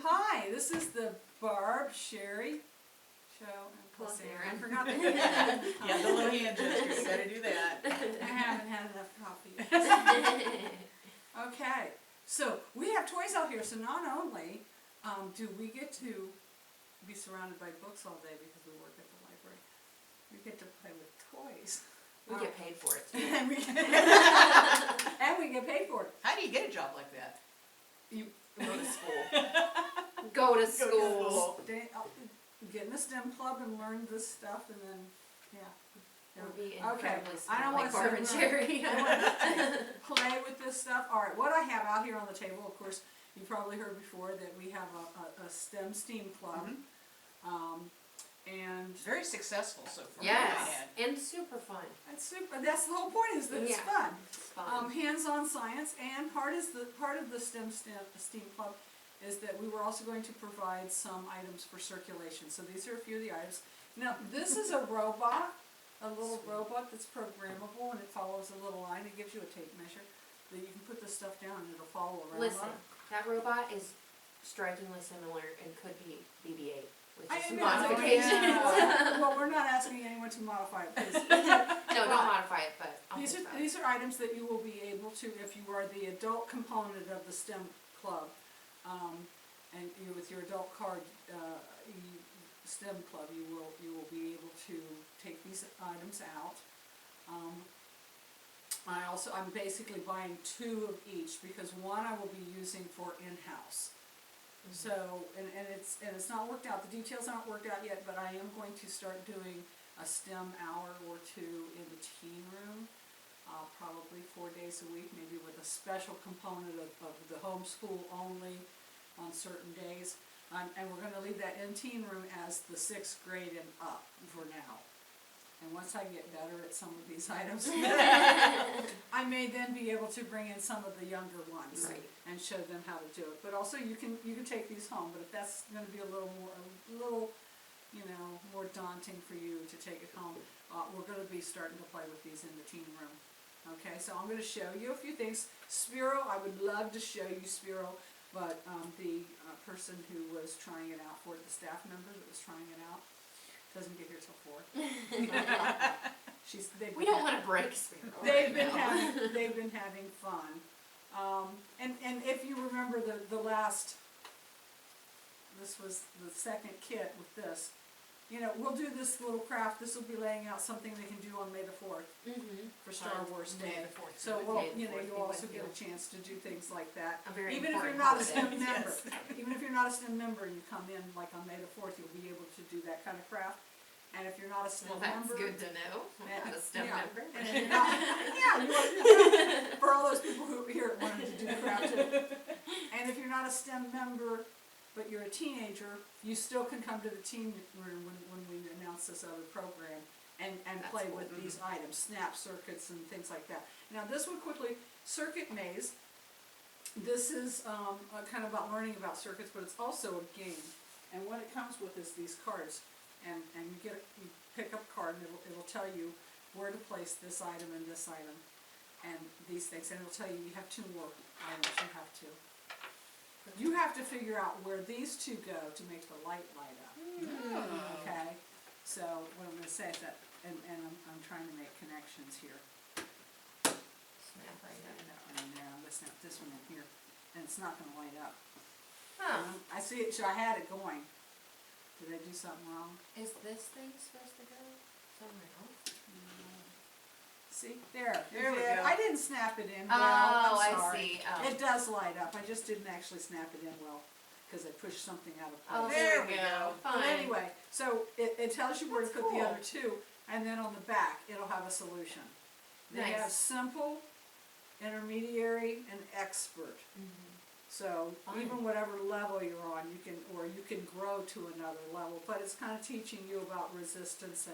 Hi, this is the Barb Sherry show. Plus I Erin. forgot the Yeah, the little hand gesture, you gotta do that. I haven't had enough coffee yet. Okay, so we have toys out here, so not only do we get to be surrounded by books all day because we work at the library, we get to play with toys. We get paid for it too. and we get paid for it. How do you get a job like that? You Go to school. Go to school. Get in a STEM club and learn this stuff, and then, yeah. We'll be Okay, incredibly I don't smart, like want Barb and to Sherry. play with this stuff. All right, what I have out here on the table, of course, you probably heard before that we have a STEM STEAM club, and Very successful so far. Yes, and super fun. it's super. That's the whole point, is that it's Yeah. fun. It's fun. Hands-on science, and part of the STEAM club is that we were also going to provide some items for circulation. So these are a few of the items. Now, this is a robot, a little robot that's programmable, and it follows a little line. It gives you a tape measure that you can put this stuff down and it'll follow around. Listen, that robot is strikingly similar and could be BB-8 with I just mean, modifications. yeah. Well, we're not asking anyone to modify it, please. No, don't modify it, but I'll think about it. These are items that you will be able to, if you are the adult component of the STEM club, and you, with your adult card, STEM club, you will be able to take these items out. I'm basically buying 2 of each, because one I will be using for in-house. So, and it's not worked out, the details aren't worked out yet, but I am going to start doing a STEM hour or 2 in the teen room, probably 4 days a week, maybe with a special component of the homeschool only on certain days. And we're gonna leave that in teen room as the 6th grade and up for now. And once I get better at some of these items, I may then be able to bring in some of the younger ones. Right. And show them how to do it. But also you can take these home, but if that's gonna be a little more daunting for you to take it home, we're gonna be starting to play with these in the teen room. Okay, so I'm gonna show you a few things. Spiro, I would love to show you Spiro, but the person who was trying it out for it, the staff member that was trying it out, doesn't get here till 4. We don't want to break Spiro. They've been having fun. And if you remember the last, this was the second kit with this, we'll do this little craft. This will be laying out something they can do on May the 4th for Star Wars Day. May the 4th. So you also get a you. chance to do things like that. A very Even if you're important not a holiday. STEM member, even if you're not a STEM member and you come in like on May the 4th, you'll be able to do that kind of craft. And if you're not a STEM Well, that's member, good to know. I'm not a STEM member. and if you're not, yeah, for all those people who are here wanting to do the craft too. And if you're not a STEM member, but you're a teenager, you still can come to the teen room when we announce this other program and play with these items, snap circuits and things like that. Now this one quickly, circuit maze. This is kind of about learning about circuits, but it's also a game. And what it comes with is these cards. And you pick up a card and it'll tell you where to place this item and this item and these things, and it'll tell you have 2 more items you have to. You have to figure out where these 2 go to make the light up. Okay? So what I'm going to say is that, and I'm trying to make connections here. Snap right up. And there, I'm going to snap this one in here, and it's not going to light up. Huh. I see it, so I had it going. Did I do something wrong? Is this thing supposed to go somewhere else? See, there we go. I didn't snap it in well. Oh, I'm I sorry. see. Oh. It does light up. I just didn't actually snap it in well because I pushed something out of Oh, place. there we go. Fine. But anyway, so it tells you where to That's put the cool. other 2, and then on the back it'll have a solution. They Nice. have simple, intermediary, and expert. So Fine. even whatever level you're on, you can grow to another level. But it's kind of teaching you about resistance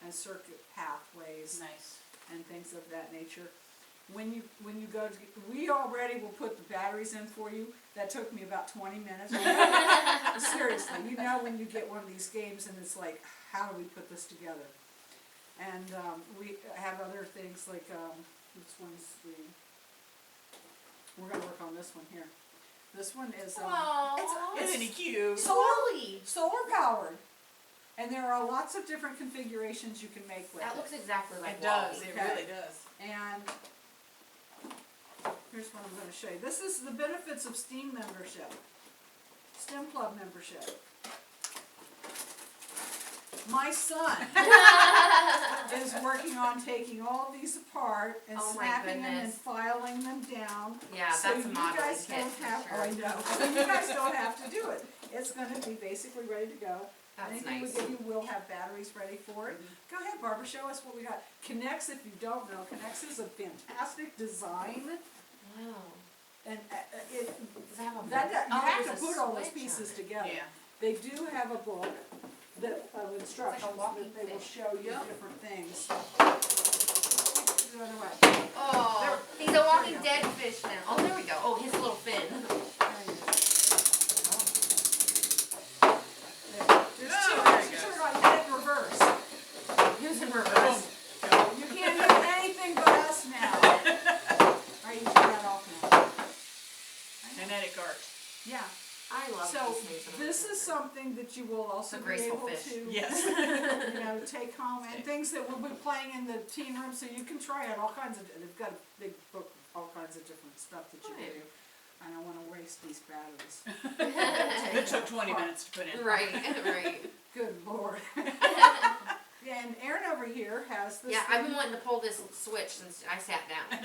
and circuit pathways. Nice. And things of that nature. When you go to, we already will put the batteries in for you. That took me about 20 minutes. Seriously, when you get one of these games and it's like, how do we put this together? And we have other things like, this one's we're going to work on this one here. This one is, Aww. Isn't he cute? solar powered. And there are lots of different configurations you can make with That it. looks exactly like It does, Wally. it Okay. really does. And here's what I'm gonna show you. This is the benefits of STEAM membership. STEM club membership. My son is working on taking all these apart and Oh my snapping them and goodness. filing them down. Yeah, So that's a you modeling guys kit don't for have, sure. oh, I know, you guys don't have to do it. It's gonna be basically ready to go. That's Anything nice. we give you will have batteries ready for it. Go ahead, Barbara, show us what we got. Connects, if you don't know, Connects is a fantastic design, Wow. and it, Does it have a that, you oh, have there's to a put all those switch on pieces it. together. Yeah. They do have a book of instructions walking that they will fish. show you Yep. different things. The other way. Oh, he's a walking dead fish now. Oh, there we go. Oh, his little fin. There's Oh, two there ways you to go. turn it on, hit reverse. Who's in Boom. reverse? Go. You can't hear anything but us now. Alright, you turn that off now. Kinetic art. Yeah, I love so these things. this is something that you will also It's a be graceful able fish. to, Yes. you know, take home, and things that we'll be playing in the teen room, so you can try out all kinds of, they've got a big book with all kinds of different stuff that you can Right. do. I don't wanna waste these batteries. It took 20 minutes to put in. Right, right. Good lord. Yeah, and Erin over here has this. Yeah, I've been thing. wanting to pull this switch since I sat down.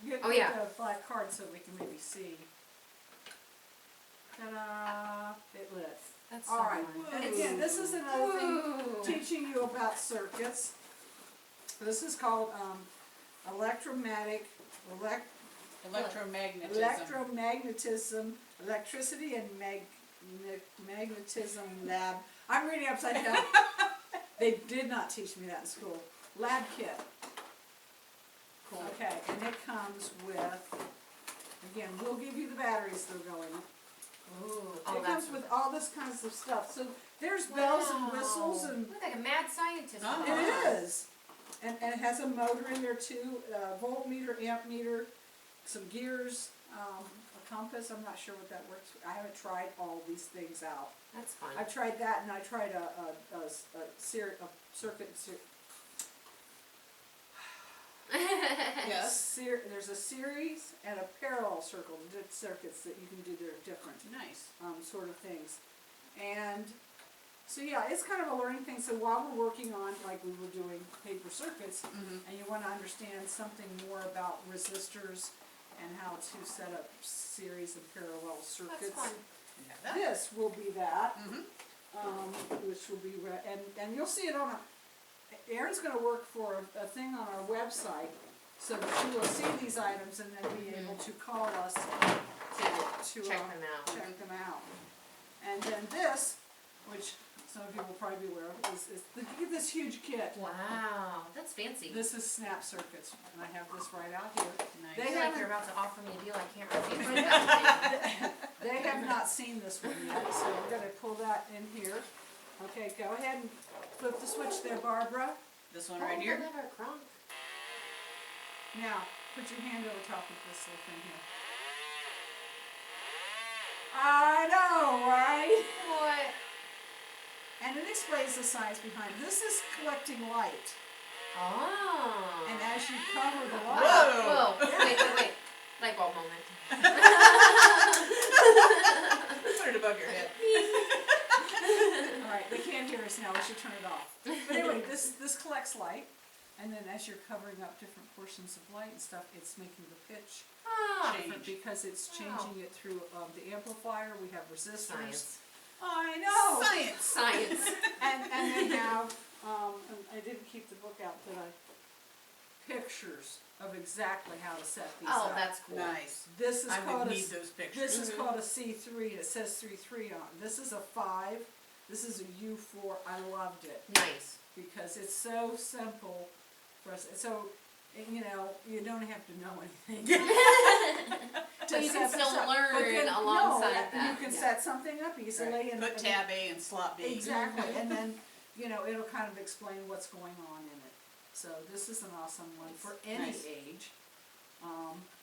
Get Oh, yeah. the black card so we can maybe see. Ta-da! It lit. That's All right. fun. And again, this is another thing Ooh. teaching you about circuits. This is called electromagnetism, electricity and magnetism lab. I'm reading upside down. They did not teach me that in school. Lab kit. Cool. Okay, and it comes with, again, we'll give you the batteries that are going. Ooh. It comes with all this kinds of stuff. So there's bells and whistles and Look like a mad scientist. Oh. it is. And it has a motor in there too, voltmeter, amp meter, some gears, a compass. I'm not sure what that works. I haven't tried all these things out. That's fun. I tried that, and I tried a circuit. Yes. There's a series and a parallel circuits that you can do that are different. Nice. Sort of things. And so yeah, it's kind of a learning thing. So while we're working on, like we were doing paper circuits, and you want to understand something more about resistors and how to set up series and parallel That's circuits, fun. Yeah, this will be that, Mm-hmm. which will be, and you'll see it on Erin's going to work for a thing on our website, so that you will see these items and then be able to call us to Check them out. check them out. And then this, which some of you will probably be aware of, is look at this huge kit. Wow, that's fancy. This is snap circuits, and I have this right out here. Nice. I They feel like haven't- you're about to offer me a deal I can't refuse right now. They have not seen this one yet, so we're gonna pull that in here. Okay, go ahead and flip the switch there, Barbara. This one right here. Never crunk. Now, put your hand over top of this little thing here. I know, right? What? And it explains the science behind it. This is collecting light. Oh. And as you cover the light, Whoa. Whoa. Wait. Light bulb moment. Put it above your head. all right, they can't hear us now, we should turn it off. But anyway, this collects light, and then as you're covering up different portions of light and stuff, it's making the pitch Ah. different because it's changing it through the amplifier. We have resistors. Science. I know. Science. Science. And they have, and I didn't keep the book out, but pictures of exactly how to set these Oh, up. that's cool. Nice. This is I called would a, need those pictures. this is called a C3, and it says 3.3 on. This is a 5. This is a U4. I loved it Nice. because it's so simple for us. So, you know, you don't have to know anything. But you can set this still up. learn But then, alongside no, that. You can set something up easily. Right. And Put tab A and slot B. exactly, and then, you know, it'll kind of explain what's going on in it. So this is an awesome one for any Nice. age.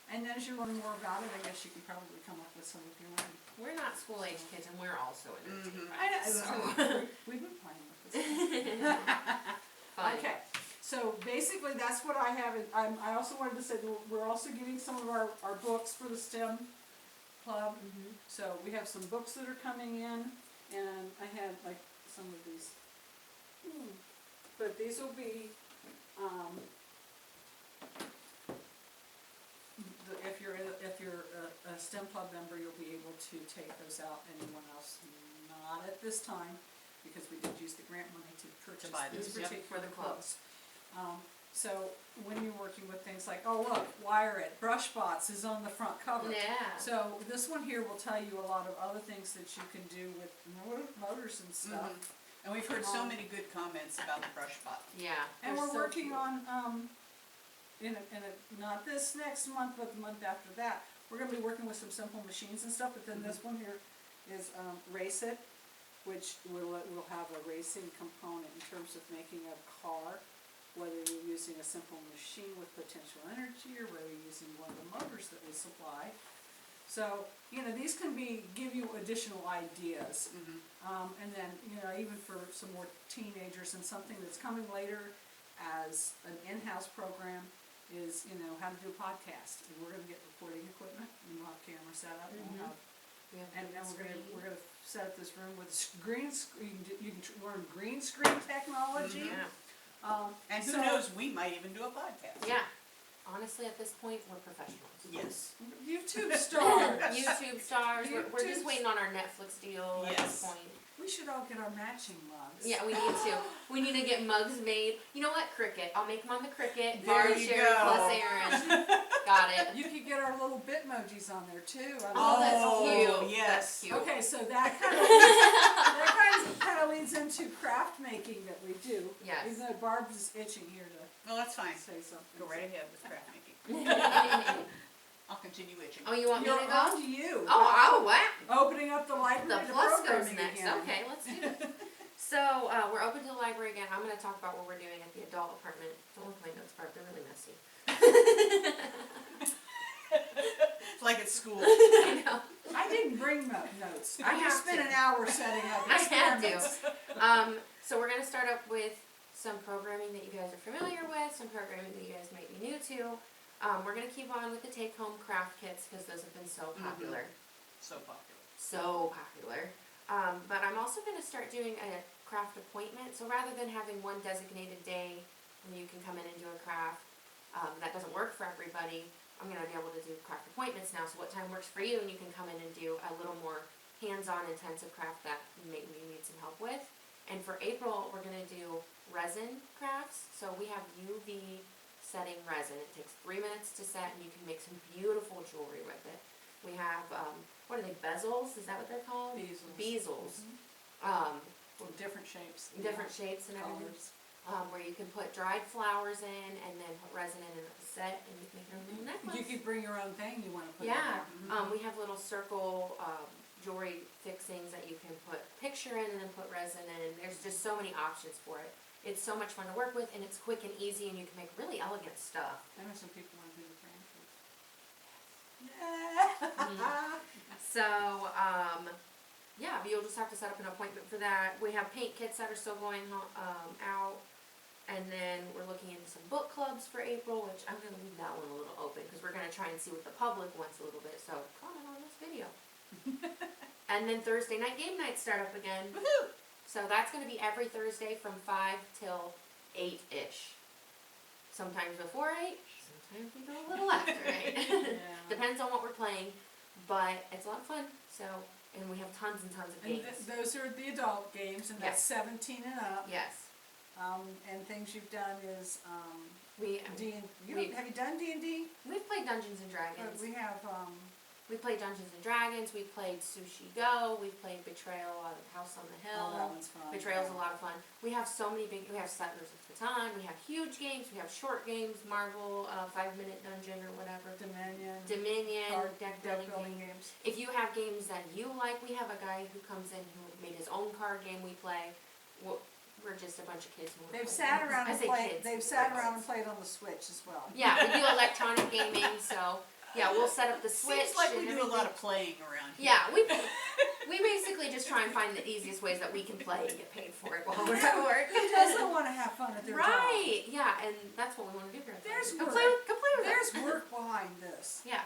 And as you learn more about it, I guess you can probably come up with some of you learn. We're not school age kids and we're also entertained. I know, So. we've been playing with this. Fun. Okay, so basically that's what I have, I also wanted to say that we're also getting some of our books for the STEM club. Mhm. So we have some books that are coming in, and I had like some of these. But these will be, if you're a STEM club member, you'll be able to take those out. Anyone else, not at this time, because we did use the grant money to purchase buy these these, yep, particular for the club. books. So when you're working with things like, oh look, Wire It, Brush Bots is on the front cover. Yeah. So this one here will tell you a lot of other things that you can do with motors and stuff. And we've heard so many good comments about the brush bot. Yeah. And they're we're so working cute. on, not this next month, but the month after that, we're gonna be working with some simple machines and stuff, but then this one here is, Race It, which will have a racing component in terms of making a car, whether you're using a simple machine with potential energy, or whether you're using one of the motors that we supply. So, these can give you additional ideas. And then, even for some more teenagers, and something that's coming later as an in-house program is, how to do a podcast. And we're gonna get recording equipment, and we'll have camera set up, and we'll have, We have and green we're screen. gonna set up this room with green screen, you can learn green screen technology. Yeah. And who So- knows, we might even do a podcast. Yeah. Honestly, at this point, we're professionals. Yes. YouTube stars. YouTube stars. We're just YouTube- waiting on our Netflix deal at this Yes. point. We should all get our matching mugs. Yeah, we need to. We need to get mugs made. You know what? Cricket. I'll make them on the Cricket. There Barb you Sherry go. plus Erin. Got it. You could get our little Bitmojis on there too. Oh, that's cute. yes. That's cute. Okay, so that kind of leads into craft making that we do. Yes. Even though Barb is itching here to Well, that's fine. say something. Go right ahead with craft making. I'll continue itching. Oh, you want me You're to go? on to you. Oh, wow. Opening up the library The to plus goes programming next. again. Okay, let's do it. So, we're open to the library again. I'm going to talk about what we're doing at the adult apartment. Don't look at my notes, Barb. They're really messy. It's like at school. I know. I didn't bring notes. I I have just spent to. an hour setting up I had to. experiments. So we're going to start up with some programming that you guys are familiar with, some programming that you guys might be new to. We're going to keep on with the take-home craft kits because those have been so popular. So popular. So popular. But I'm also going to start doing a craft appointment. So rather than having one designated day where you can come in and do a craft, that doesn't work for everybody. I'm going to be able to do craft appointments now. So what time works for you, and you can come in and do a little more hands-on intensive craft that maybe you need some help with. And for April, we're going to do Resin Crafts. So we have UV setting resin. It takes 3 minutes to set, and you can make some beautiful jewelry with it. We have, what are they, bezels? Is that what they're called? Bezels. Bezels. With different shapes. Different shapes and everything. colors. Where you can put dried flowers in and then put resin in a set, and you can make your own little necklace. You could bring your own thing you want to put Yeah, in there. we have little circle jewelry fixings that you can put picture in and then put resin in. There's just so many options for it. It's so much fun to work with, and it's quick and easy, and you can make really elegant stuff. I know some people want to do the branches. So, yeah, you'll just have to set up an appointment for that. We have paint kits that are still going out. And then we're looking into some book clubs for April, which I'm going to leave that one a little open because we're going to try and see what the public wants a little bit. So comment on this video. And then Thursday night game nights start up again. Woohoo! So that's going to be every Thursday from 5 till 8-ish. Sometimes before 8, sometimes we go a little after 8. Yeah. Depends on what we're playing, but it's a lot of fun. So, and we have tons and tons of And games. those are the adult games, and that's 17 and up. Yes. And things you've done is, We have you done D&D? we've played Dungeons and Dragons. We have, We played Dungeons and Dragons, we played Sushi Go, we played Betrayal on House on the Hill. that one's fun. Betrayal's a lot of fun. We have so many we have Settlers of Catan, we have huge games, we have short games, Marvel, 5-minute dungeon or whatever. Dominion, Card- deck building games. games. If you have games that you like, we have a guy who comes in who made his own card game we play. We're just a bunch of kids who wanna They've play sat games. around I and say played, kids, they've we're sat around and adults. played on the Switch as well. Yeah, we do electronic gaming, so Yeah, we'll set up the switch. Seems like we and do a lot everything. of playing around here. Yeah, we basically just try and find the easiest ways that we can play and get paid for it while we're at work. Who doesn't want to have fun at their job? Right, yeah, and that's what we want to do here. at the There's Go work. play with There's us. work behind this. Yeah,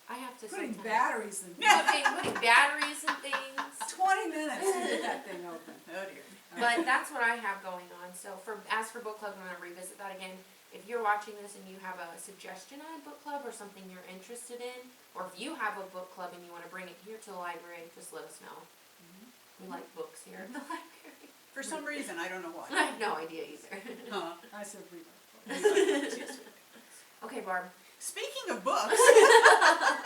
I have to Putting sometimes. batteries in Putting batteries and things. 20 minutes to get that thing open. Oh dear. But that's what I have going on. So as for book club, I'm gonna revisit that again. If you're watching this and you have a suggestion on a book club or something you're interested in, or if you have a book club and you want to bring it here to the library, just let us know. We like books here at the library. For some reason, I don't know I why. have no idea either. Huh. I said we like books. Okay, Barb. Speaking of books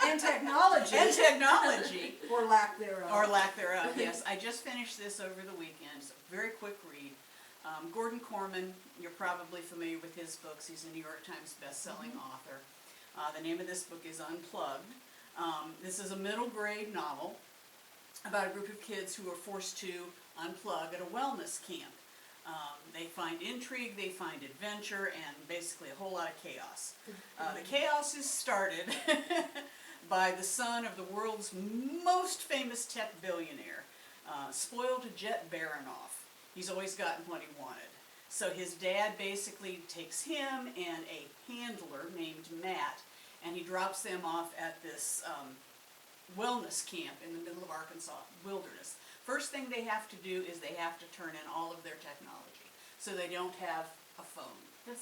And technology. and technology, Or lack thereof. or lack thereof, yes, I just finished this over the weekend. It's a very quick read. Gordon Corman, you're probably familiar with his books. He's a New York Times best-selling author. The name of this book is Unplugged. This is a middle grade novel about a group of kids who are forced to unplug at a wellness camp. They find intrigue, they find adventure, and basically a whole lot of chaos. The chaos is started by the son of the world's most famous tech billionaire, spoiled Jet Baronoff. He's always gotten what he wanted. So his dad basically takes him and a handler named Matt, and he drops them off at this wellness camp in the middle of Arkansas wilderness. First thing they have to do is they have to turn in all of their technology, so they don't have a phone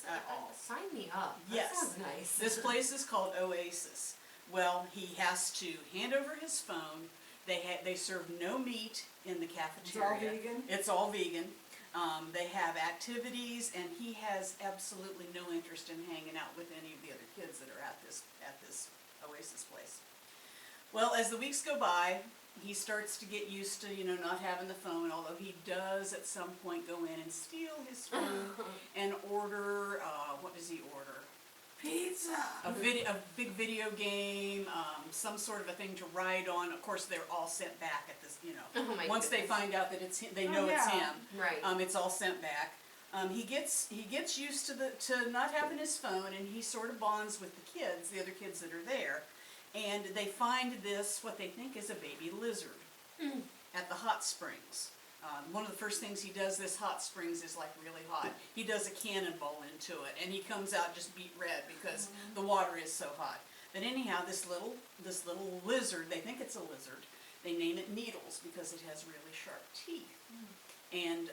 at all. Sign me up. Yes. That sounds nice. This place is called Oasis. Well, he has to hand over his phone. They serve no meat in the It's cafeteria. all vegan. It's all vegan. They have activities, and he has absolutely no interest in hanging out with any of the other kids that are at this Oasis place. Well, as the weeks go by, he starts to get used to, not having the phone, although he does at some point go in and steal his phone and order, what does he order? Pizza. A big video game, some sort of a thing to ride on. Of course, they're all sent back at this, Oh my once they goodness. find out that it's him, they know it's yeah. him. Right. It's all sent back. He gets used to not having his phone, and he sort of bonds with the kids, the other kids that are there, and they find this, what they think is a baby lizard at the hot springs. One of the first things he does, this hot springs is like really hot. He does a cannonball into it, and he comes out just beet red because the water is so hot. But anyhow, this little lizard, they think it's a lizard. They name it Needles because it has really sharp teeth. And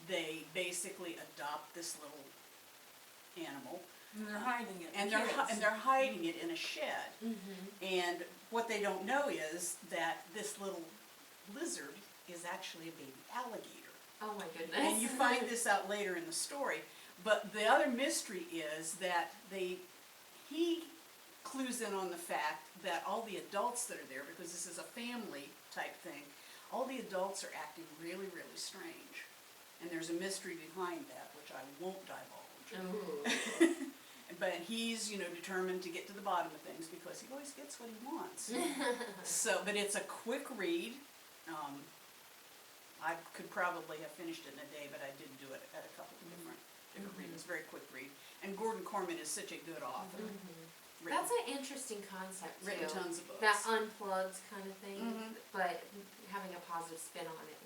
they basically adopt this little animal. And they're hiding it. And they're hiding it in a shed. And what they don't know is that this little lizard is actually a baby alligator. Oh my goodness. And you find this out later in the story. But the other mystery is that he clues in on the fact that all the adults that are there, because this is a family type thing, all the adults are acting really, really strange. And there's a mystery behind that, which I won't divulge. Ooh. But he's, determined to get to the bottom of things because he always gets what he wants. But it's a quick read. I could probably have finished it in a day, but I did do it at a couple of different readings. Very quick read. And Gordon Corman is such a good author. That's an interesting concept too. Written tons of books. That unplugged kind of thing, but having a positive spin on it.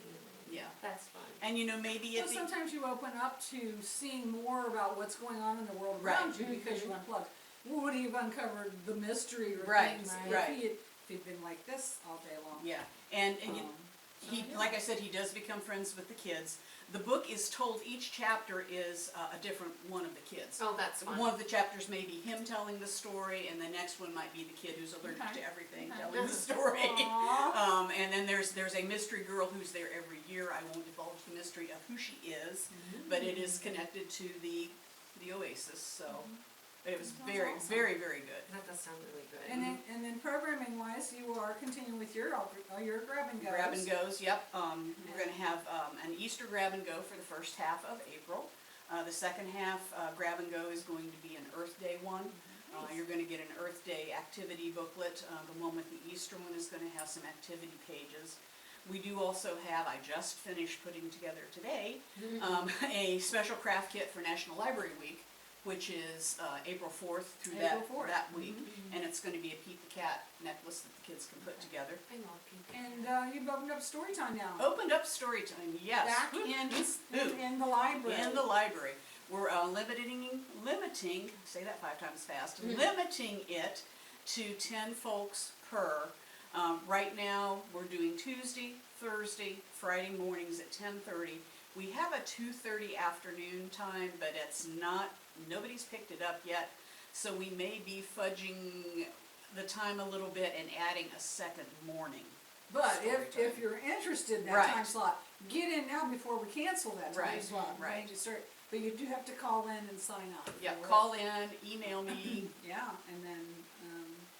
Yeah. That's fun. And maybe Well, sometimes you open up to seeing more about what's going on in the world around you because you unplug. Would he have uncovered the mystery or things if he'd been like this all day long? Yeah. And like I said, he does become friends with the kids. The book is told, each chapter is a different one of the kids. Oh, that's fun. One of the chapters may be him telling the story, and the next one might be the kid who's allergic to everything telling the story. And then there's a mystery girl who's there every year. I won't divulge the mystery of who she is, but it is connected to the Oasis. So it was very, very, very good. That does sound really good. And then programming wise, you are continuing with your grab and goes. Grab and goes, yep. We're going to have an Easter grab and go for the first half of April. The second half grab and go is going to be an Earth Day one. You're going to get an Earth Day activity booklet. The one with the Easter one is going to have some activity pages. We do also have, I just finished putting together today, a special craft kit for National Library Week which is April 4th through April 4th. that week. And it's gonna be a Pete the Cat necklace that the kids can put together. I love people. And you've opened up story time now. Opened up story time, yes. Back Whoop, in, whoop, whoop. in the library. In the library. We're limiting, say that 5 times fast, limiting it to 10 folks per. Right now, we're doing Tuesday, Thursday, Friday mornings at 10:30. We have a 2:30 afternoon time, but it's not, nobody's picked it up yet. So we may be fudging the time a little bit and adding a second morning. But story if time. you're interested in that Right. time slot, get in now before we cancel that time Right, slot. right. You start, but you do have to call in and sign up. Yeah, for it. call in, email me. Yeah, and then,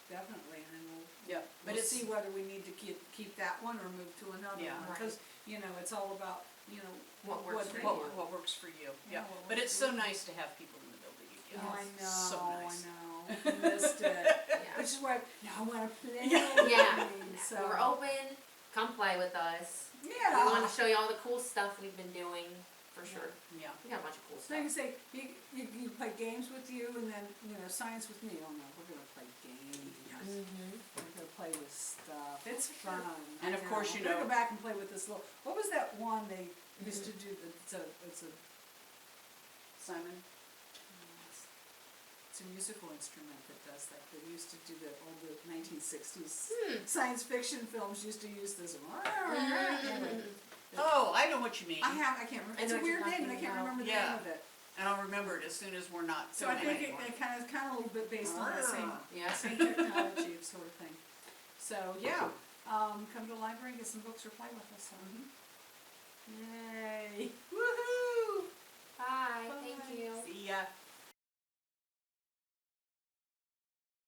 definitely, and then Yep, but we'll it's, see whether we need to keep that one or move to another Yeah. one. Because, it's all about, What works for what, you. what works for you, yeah. what But works it's for so you. nice to have people in the building again. Oh, I know, So nice. I know, I missed it. Yeah. Which is why, now I wanna play. Yeah. So, We're open. Come play with us. yeah. We want to show you all the cool stuff we've been doing, for sure. Yeah, We got a bunch of cool So you can stuff. say, you play games with you, and then, science with me. Oh no, we're gonna play games. We're gonna play with stuff. It's fun. And of course, We're gonna go back and play with this little, what was that one they used to do, it's a Simon? it's a musical instrument that does that. They used to do all the 1960s Hmm. science fiction films used to use this. Oh, I know what you mean. I can't remember. I It's know a what you're weird name, and I talking can't about. remember the Yeah. name of it. And I'll remember it as soon as we're not So I doing it think anymore. it kind of a little bit based on the same Yeah. same technology sort of thing. So yeah, come to the library, get some books or play with us. Yay! Woohoo! Bye. Thank you. See ya.